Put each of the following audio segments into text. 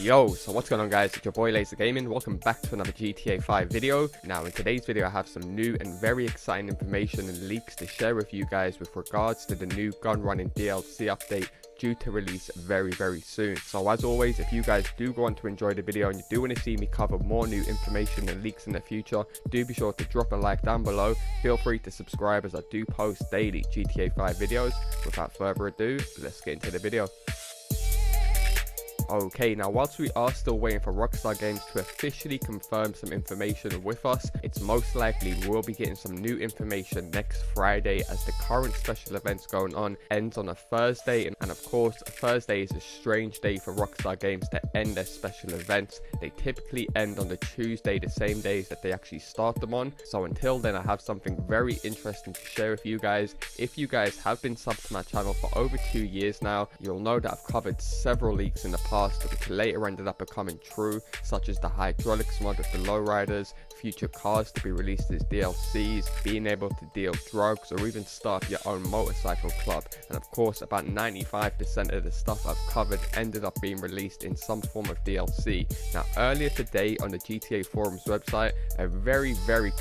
Yo, so what's going on guys, it's your boy Laser Gaming. Welcome back to another GTA 5 video. Now in today's video I have some new and very exciting information and leaks to share with you guys with regards to the new Gunrunning DLC update due to release very soon. So as always, if you guys do want to enjoy the video and you do want to see me cover more new information and leaks in the future, do be sure to drop a like down below. Feel free to subscribe as I do post daily GTA 5 videos. Without further ado, let's get into the video. Okay, now whilst we are still waiting for Rockstar Games to officially confirm some information with us, it's most likely we'll be getting some new information next Friday, as the current special events going on ends on a Thursday, and of course Thursday is a strange day for Rockstar Games to end their special events. They typically end on the Tuesday, the same days that they actually start them on. So until then I have something very interesting to share with you guys. If you guys have been subbed to my channel for over 2 years now, you'll know that I've covered several leaks in the past which later ended up becoming true, such as the hydraulics mod with the lowriders, future cars to be released as DLCs, being able to deal drugs, or even start your own motorcycle club. And of course about 95% of the stuff I've covered ended up being released in some form of DLC. Now earlier today on the GTA Forums website, a very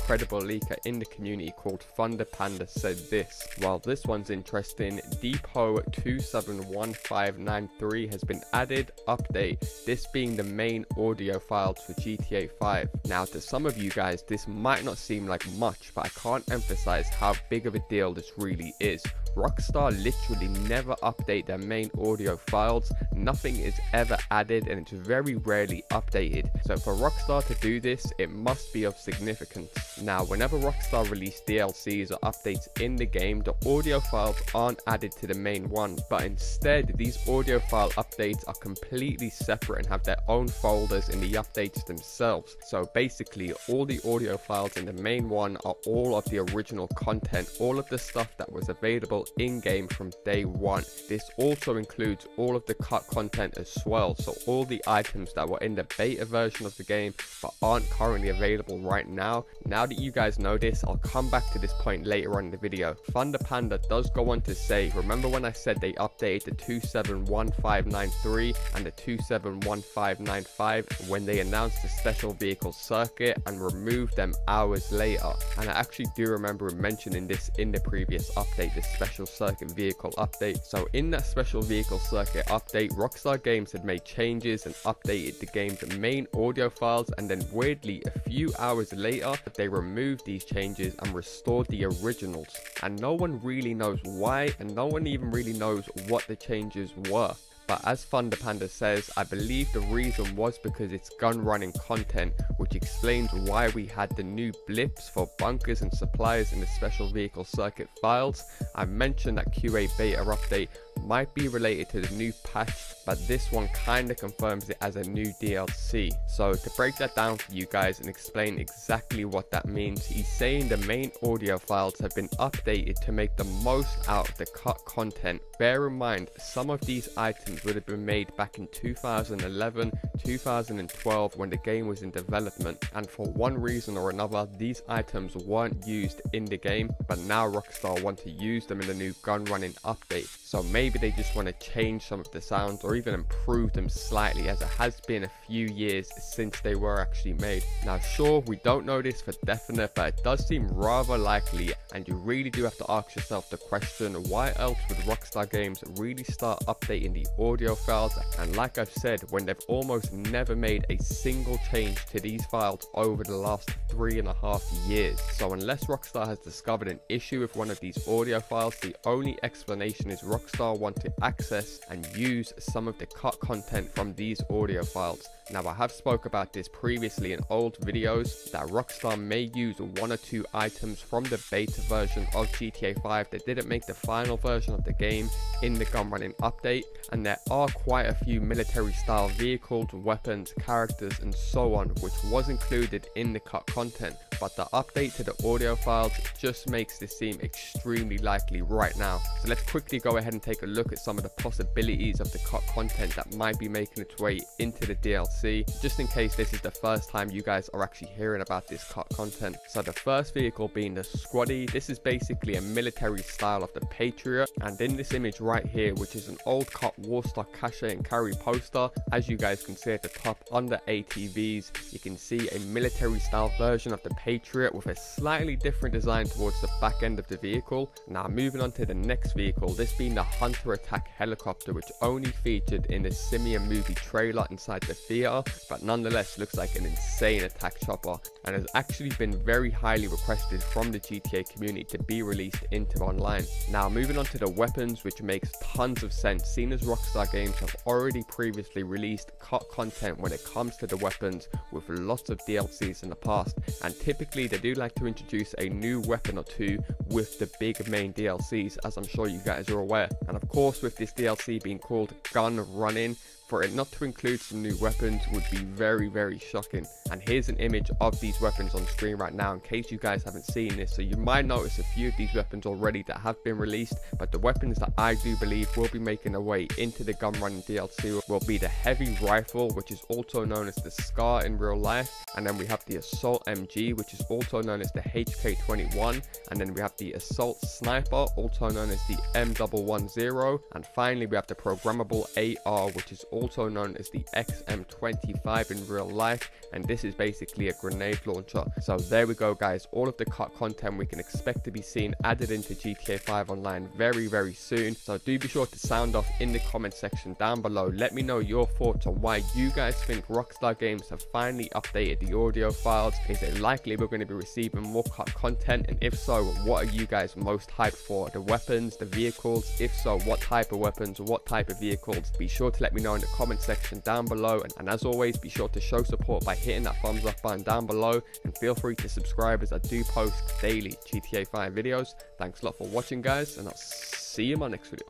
credible leaker in the community called Thunder Panda said this. While this one's interesting, Depot 271593 has been added. Update, this being the main audio files for GTA 5. Now to some of you guys this might not seem like much, but I can't emphasize how big of a deal this really is. Rockstar literally never update their main audio files. Nothing is ever added and it's very rarely updated. So for Rockstar to do this, it must be of significance. Now whenever Rockstar release DLCs or updates in the game, the audio files aren't added to the main one, but instead these audio file updates are completely separate and have their own folders in the updates themselves. So basically all the audio files in the main one are all of the original content, all of the stuff that was available in-game from day one. This also includes all of the cut content as well, so all the items that were in the beta version of the game but aren't currently available right now. Now that you guys know this, I'll come back to this point later on in the video. Thunder Panda does go on to say, remember when I said they updated the 271593 and the 271595 when they announced the special vehicle circuit and removed them hours later? And I actually do remember mentioning this in the previous update, this special circuit vehicle update. So in that special vehicle circuit update, Rockstar Games had made changes and updated the game's main audio files, and then weirdly a few hours later they removed these changes and restored the originals, and no one really knows why, and no one even really knows what the changes were. But as Thunder Panda says, I believe the reason was because it's gun running content, which explains why we had the new blips for bunkers and supplies in the special vehicle circuit files. I mentioned that QA beta update might be related to the new patch, but this one kind of confirms it as a new DLC. So to break that down for you guys and explain exactly what that means, he's saying the main audio files have been updated to make the most out of the cut content. Bear in mind, some of these items would have been made back in 2011, 2012 when the game was in development, and for one reason or another these items weren't used in the game, but now Rockstar want to use them in the new Gunrunning update. So maybe they just want to change some of the sounds or even improve them slightly, as it has been a few years since they were actually made. Now sure, we don't know this for definite, but it does seem rather likely, and you really do have to ask yourself the question, why else would Rockstar Games really start updating the audio files? And like I've said, when they've almost never made a single change to these files over the last 3.5 years. So unless Rockstar has discovered an issue with one of these audio files, the only explanation is Rockstar want to access and use some of the cut content from these audio files. Now I have spoke about this previously in old videos, that Rockstar may use 1 or 2 items from the beta version of GTA 5 that didn't make the final version of the game in the Gunrunning update, and there are quite a few military style vehicles, weapons, characters and so on which was included in the cut content. but the update to the audio files just makes this seem extremely likely right now. So let's quickly go ahead and take a look at some of the possibilities of the cut content that might be making its way into the DLC. DLC, just in case this is the first time you guys are actually hearing about this cut content. So the first vehicle being the Squaddy. This is basically a military style of the Patriot, and in this image right here, which is an old cut Warstock cache and carry poster, as you guys can see at the top under ATVs, you can see a military style version of the Patriot with a slightly different design towards the back end of the vehicle. Now moving on to the next vehicle, this being the Hunter Attack helicopter, which only featured in the Simeon movie trailer inside the theater, but nonetheless looks like an insane attack chopper and has actually been very highly requested from the GTA community to be released into online. Now moving on to the weapons, which makes tons of sense seeing as Rockstar Games have already previously released cut content when it comes to the weapons with lots of DLCs in the past, and typically they do like to introduce a new weapon or two with the big main DLCs, as I'm sure you guys are aware. And of course, with this DLC being called Gunrunning, for it not to include some new weapons would be very shocking. And here's an image of these weapons on screen right now in case you guys haven't seen this. So you might notice a few of these weapons already that have been released, but the weapons that I do believe will be making their way into the Gunrunning DLC will be the heavy rifle, which is also known as the Scar in real life, and then we have the Assault MG, which is also known as the HK21, and then we have the Assault Sniper, also known as the M110, and finally we have the programmable AR, which is also known as the XM25 in real life, and this is basically a grenade launcher. So there we go guys, all of the cut content we can expect to be seen added into GTA 5 online very soon. So do be sure to sound off in the comment section down below. Let me know your thoughts on why you guys think Rockstar Games have finally updated the audio files. Is it likely we're going to be receiving more cut content, and if so, what are you guys most hyped for? The weapons, the vehicles? If so, what type of weapons, what type of vehicles? Be sure to let me know in the comment section down below, and as always, be sure to show support by hitting that thumbs up button down below, and feel free to subscribe as I do post daily GTA 5 videos. Thanks a lot for watching guys, and I'll see you in my next video.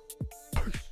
Peace.